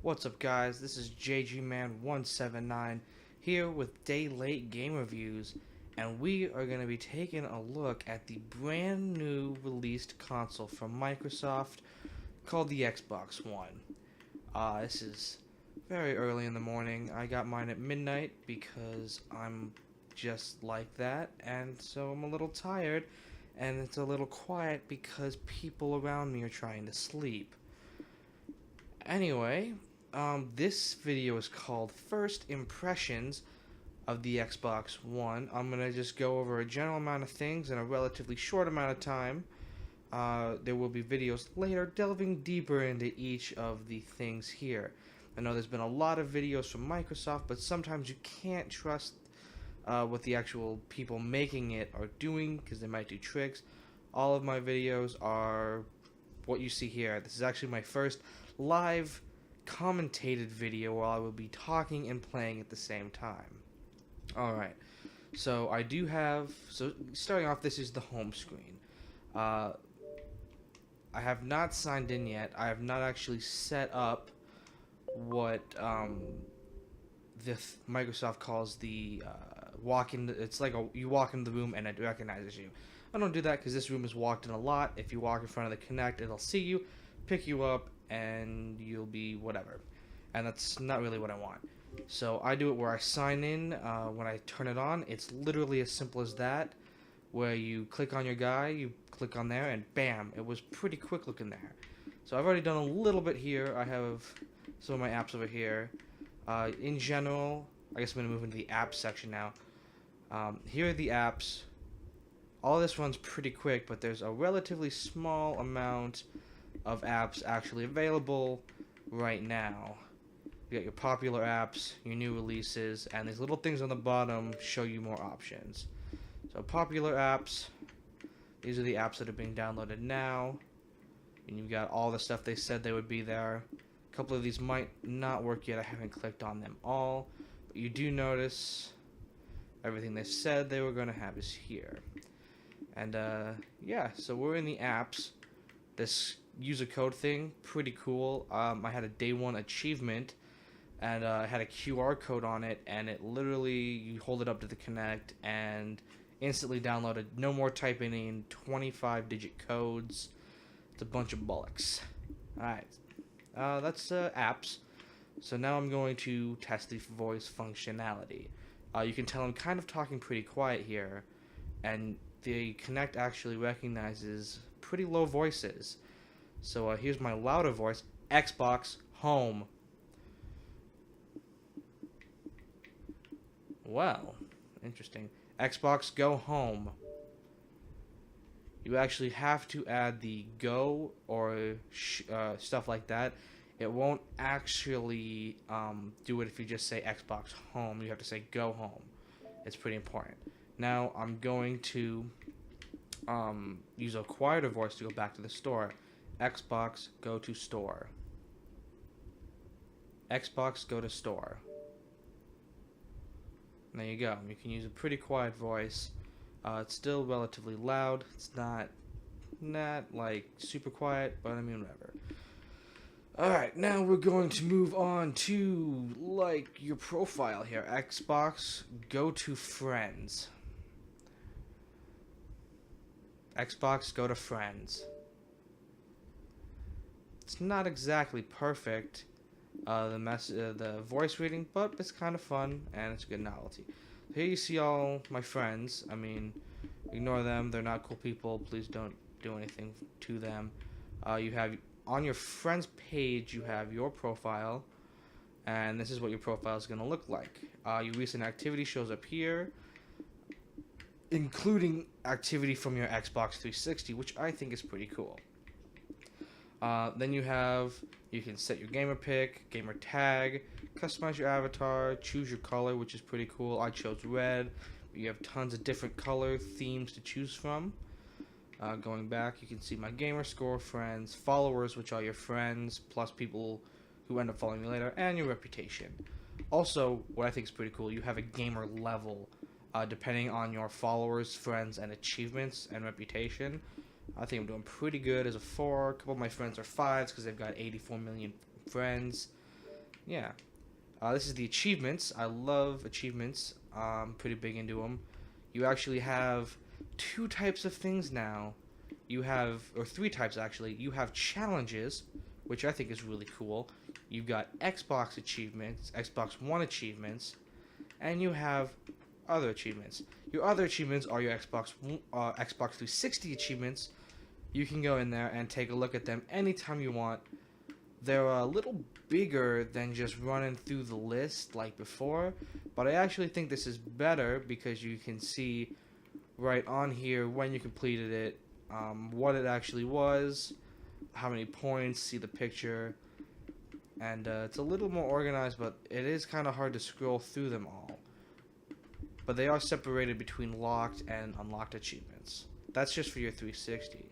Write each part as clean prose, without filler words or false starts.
What's up, guys? This is JGMan179 here with Day Late Game Reviews, and we are going to be taking a look at the brand new released console from Microsoft called the Xbox One. This is very early in the morning. I got mine at midnight because I'm just like that, and so I'm a little tired, and it's a little quiet because people around me are trying to sleep. Anyway, this video is called First Impressions of the Xbox One. I'm going to just go over a general amount of things in a relatively short amount of time. There will be videos later delving deeper into each of the things here. I know there's been a lot of videos from Microsoft, but sometimes you can't trust what the actual people making it are doing because they might do tricks. All of my videos are what you see here. This is actually my first live commentated video where I will be talking and playing at the same time. Alright, so I do have, starting off, this is the home screen. I have not signed in yet. I have not actually set up what Microsoft calls the walk-in. It's like you walk in the room and it recognizes you. I don't do that because this room is walked in a lot. If you walk in front of the Kinect, it'll see you, pick you up, and you'll be whatever. And that's not really what I want. So I do it where I sign in when I turn it on. It's literally as simple as that, where you click on your guy, you click on there, and bam, it was pretty quick looking there. So I've already done a little bit here. I have some of my apps over here. In general, I guess I'm going to move into the apps section now. Here are the apps. All this runs pretty quick, but there's a relatively small amount of apps actually available right now. You got your popular apps, your new releases, and these little things on the bottom show you more options. So popular apps, these are the apps that are being downloaded now, and you've got all the stuff they said they would be there. A couple of these might not work yet. I haven't clicked on them all, but you do notice everything they said they were going to have is here. And yeah, so we're in the apps. This user code thing, pretty cool. I had a day one achievement, and it had a QR code on it, and it literally, you hold it up to the Kinect and instantly downloaded. No more typing in 25-digit codes. It's a bunch of bollocks. Alright, that's apps. So now I'm going to test the voice functionality. You can tell I'm kind of talking pretty quiet here, and the Kinect actually recognizes pretty low voices. So here's my louder voice. Xbox home. Well, interesting. Xbox go home. You actually have to add the go or stuff like that. It won't actually do it if you just say Xbox home. You have to say go home. It's pretty important. Now I'm going to use a quieter voice to go back to the store. Xbox go to store. Xbox go to store. And there you go. You can use a pretty quiet voice. It's still relatively loud. It's not like super quiet, but I mean whatever. Alright, now we're going to move on to like your profile here. Xbox go to friends. Xbox go to friends. It's not exactly perfect, the voice reading, but it's kind of fun and it's a good novelty. Here you see all my friends. I mean, ignore them. They're not cool people. Please don't do anything to them. You have on your friends page, you have your profile, and this is what your profile is going to look like. Your recent activity shows up here, including activity from your Xbox 360, which I think is pretty cool. Then you can set your gamer pick, gamer tag, customize your avatar, choose your color, which is pretty cool. I chose red. You have tons of different color themes to choose from. Going back, you can see my gamer score, friends, followers, which are your friends, plus people who end up following you later, and your reputation. Also, what I think is pretty cool, you have a gamer level, depending on your followers, friends, and achievements and reputation. I think I'm doing pretty good as a 4. A couple of my friends are 5s because they've got 84 million friends. yeah. This is the achievements. I love achievements. I'm pretty big into them. You actually have two types of things now. You have, or three types actually. You have challenges, which I think is really cool. You've got Xbox achievements, Xbox One achievements, and you have other achievements. Your other achievements are your Xbox 360 achievements. You can go in there and take a look at them anytime you want. They're a little bigger than just running through the list like before, but I actually think this is better because you can see right on here when you completed it, what it actually was, how many points, see the picture, and it's a little more organized, but it is kind of hard to scroll through them all. But they are separated between locked and unlocked achievements. That's just for your 360.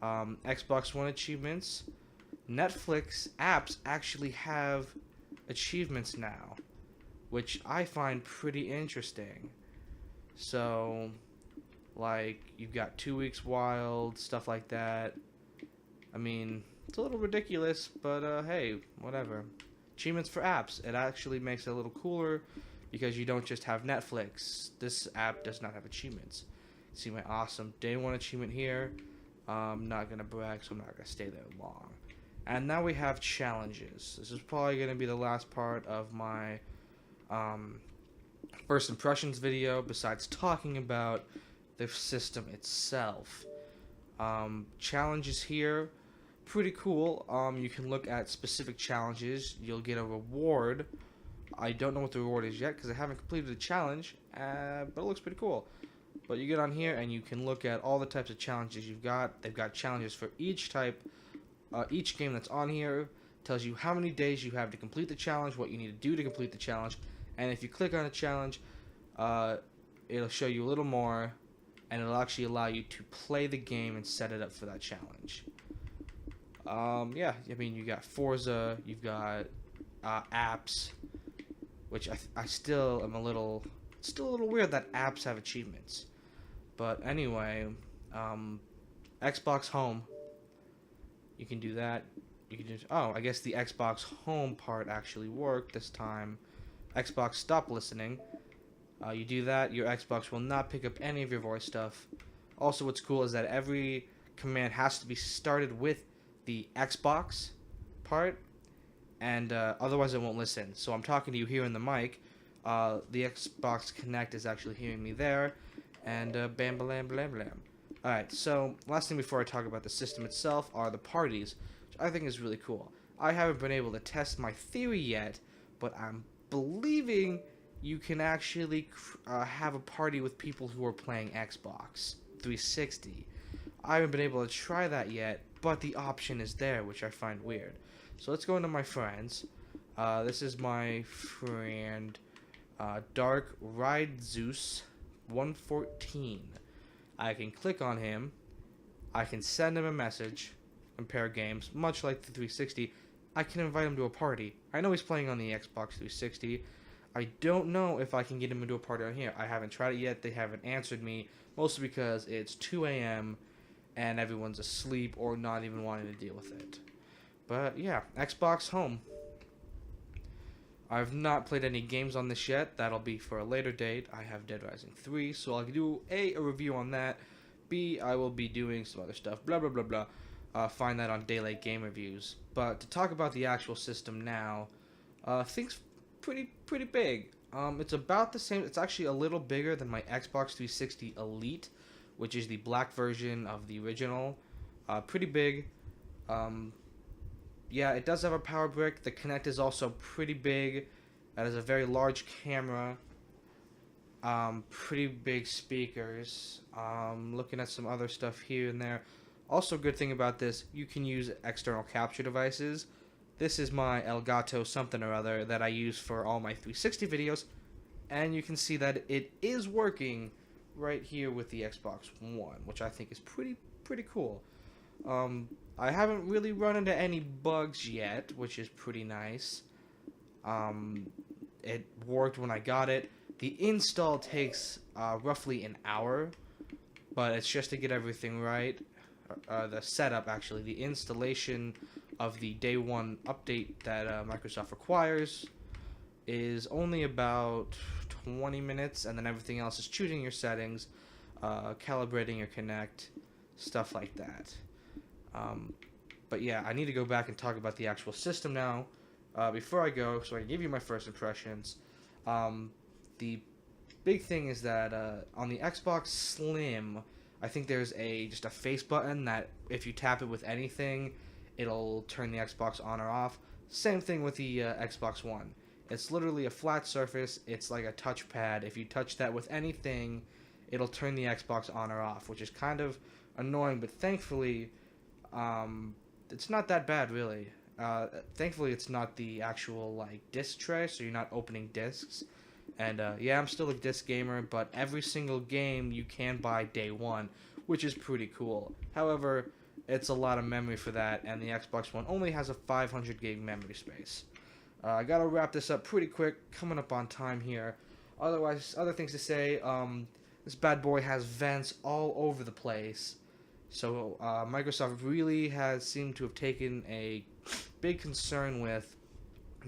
Xbox One achievements. Netflix apps actually have achievements now, which I find pretty interesting. So, like, you've got 2 Weeks Wild, stuff like that. I mean, it's a little ridiculous, but hey, whatever. Achievements for apps. It actually makes it a little cooler because you don't just have Netflix. This app does not have achievements. See my awesome Day 1 achievement here. I'm not going to brag, so I'm not going to stay there long. And now we have challenges. This is probably going to be the last part of my first impressions video, besides talking about the system itself. Challenges here, pretty cool. You can look at specific challenges. You'll get a reward. I don't know what the reward is yet because I haven't completed the challenge, but it looks pretty cool. But you get on here and you can look at all the types of challenges you've got. They've got challenges for each type. Each game that's on here tells you how many days you have to complete the challenge, what you need to do to complete the challenge, and if you click on a challenge, it'll show you a little more, and it'll actually allow you to play the game and set it up for that challenge. Yeah, I mean, you got Forza, you've got apps, which I still am a little weird that apps have achievements. But anyway, Xbox Home. You can do that. You can just, I guess the Xbox Home part actually worked this time. Xbox Stop Listening. You do that, your Xbox will not pick up any of your voice stuff. Also, what's cool is that every command has to be started with the Xbox part, and otherwise it won't listen. So I'm talking to you here in the mic. The Xbox Connect is actually hearing me there, and bam, blam, blam, blam. Alright, so last thing before I talk about the system itself are the parties, which I think is really cool. I haven't been able to test my theory yet, but I'm believing you can actually have a party with people who are playing Xbox 360. I haven't been able to try that yet, but the option is there, which I find weird. So let's go into my friends. This is my friend Dark Ride Zeus 114. I can click on him, I can send him a message, compare games, much like the 360. I can invite him to a party. I know he's playing on the Xbox 360. I don't know if I can get him into a party on here. I haven't tried it yet. They haven't answered me, mostly because it's 2 a.m. and everyone's asleep or not even wanting to deal with it. But yeah, Xbox Home. I've not played any games on this yet. That'll be for a later date. I have Dead Rising 3, so I'll do A, review on that. B, I will be doing some other stuff. Blah, blah, blah, blah. Find that on Daylight Game Reviews. But to talk about the actual system now, things pretty big. It's about the same. It's actually a little bigger than my Xbox 360 Elite, which is the black version of the original. Pretty big. Yeah, it does have a power brick. The Kinect is also pretty big. It has a very large camera. Pretty big speakers. Looking at some other stuff here and there. Also, good thing about this, you can use external capture devices. This is my Elgato something or other that I use for all my 360 videos. And you can see that it is working right here with the Xbox One, which I think is pretty cool. I haven't really run into any bugs yet, which is pretty nice. It worked when I got it. The install takes roughly an hour, but it's just to get everything right. the setup actually, the installation of the day one update that Microsoft requires is only about 20 minutes, and then everything else is choosing your settings, calibrating your Kinect, stuff like that. But yeah, I need to go back and talk about the actual system now. Before I go, so I can give you my first impressions. The big thing is that on the Xbox Slim, I think there's just a face button that if you tap it with anything, it'll turn the Xbox on or off. Same thing with the Xbox One. It's literally a flat surface. It's like a touchpad. If you touch that with anything, it'll turn the Xbox on or off, which is kind of annoying, but thankfully, it's not that bad, really. Thankfully, it's not the actual, like, disc tray, so you're not opening discs. And, yeah, I'm still a disc gamer, but every single game you can buy day one, which is pretty cool. However, it's a lot of memory for that, and the Xbox One only has a 500 gig memory space. I gotta wrap this up pretty quick, coming up on time here. Otherwise, other things to say, this bad boy has vents all over the place. So, Microsoft really has seemed to have taken a big concern with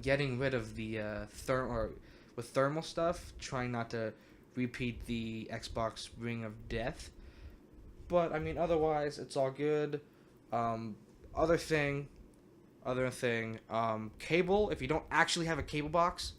getting rid of the thermal stuff, trying not to repeat the Xbox Ring of Death. But, I mean, otherwise, it's all good. Other thing, cable, if you don't actually have a cable box,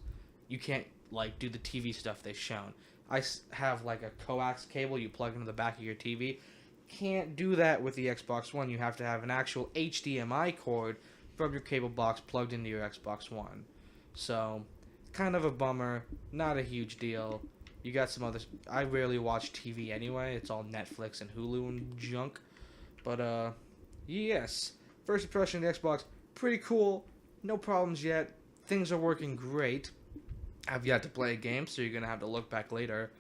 you can't, like, do the TV stuff they've shown. I have, like, a coax cable you plug into the back of your TV. Can't do that with the Xbox One. You have to have an actual HDMI cord from your cable box plugged into your Xbox One. So, kind of a bummer. Not a huge deal. You got some others. I rarely watch TV anyway. It's all Netflix and Hulu and junk. But, yes. First impression of the Xbox, pretty cool. No problems yet. Things are working great. I've yet to play a game, so you're going to have to look back later.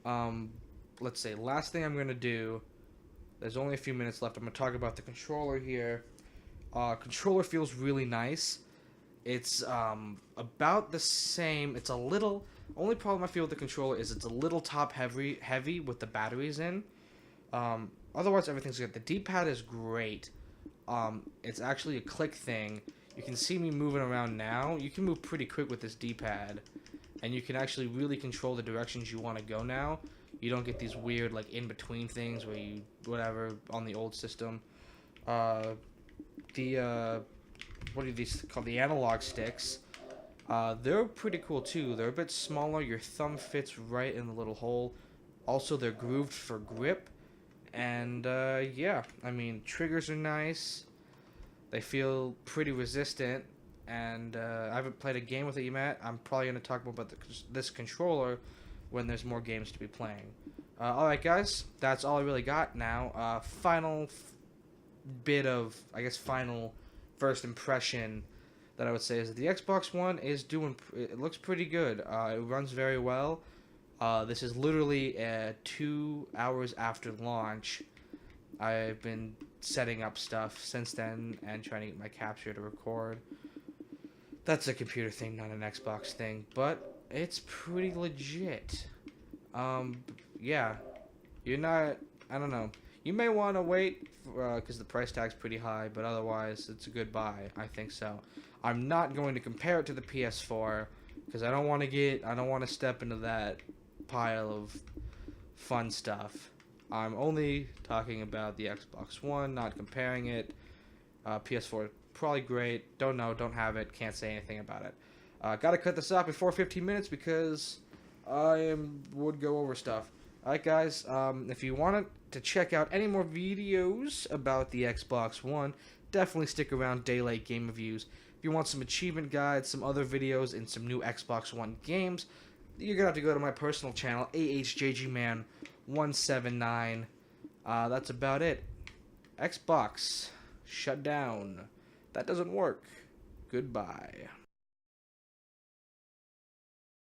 Let's see. Last thing I'm going to do, there's only a few minutes left. I'm going to talk about the controller here. Controller feels really nice. It's about the same. It's a little... Only problem I feel with the controller is it's a little top heavy with the batteries in. Otherwise, everything's good. The D-pad is great. It's actually a click thing. You can see me moving around now. You can move pretty quick with this D-pad. And you can actually really control the directions you want to go now. You don't get these weird, like, in-between things where you... Whatever, on the old system. What are these called? The analog sticks. They're pretty cool, too. They're a bit smaller. Your thumb fits right in the little hole. Also, they're grooved for grip. And, yeah. I mean, triggers are nice. They feel pretty resistant. And, I haven't played a game with it yet. I'm probably going to talk more about this controller when there's more games to be playing. Alright, guys. That's all I really got now. Final bit of, I guess, final first impression that I would say is that the Xbox One is it looks pretty good. It runs very well. This is literally 2 hours after launch. I've been setting up stuff since then and trying to get my capture to record. That's a computer thing, not an Xbox thing, but it's pretty legit. Yeah, you're not, I don't know. You may want to wait because the price tag's pretty high, but otherwise it's a good buy. I think so. I'm not going to compare it to the PS4 because I don't want to step into that pile of fun stuff. I'm only talking about the Xbox One, not comparing it. PS4 probably great. Don't know, don't have it, can't say anything about it. Gotta cut this off before 15 minutes because I would go over stuff. Alright, guys, if you wanted to check out any more videos about the Xbox One, definitely stick around Daylight Game Reviews. If you want some achievement guides, some other videos, and some new Xbox One games, you're gonna have to go to my personal channel, AHJGman179. That's about it. Xbox shut down. That doesn't work. Goodbye.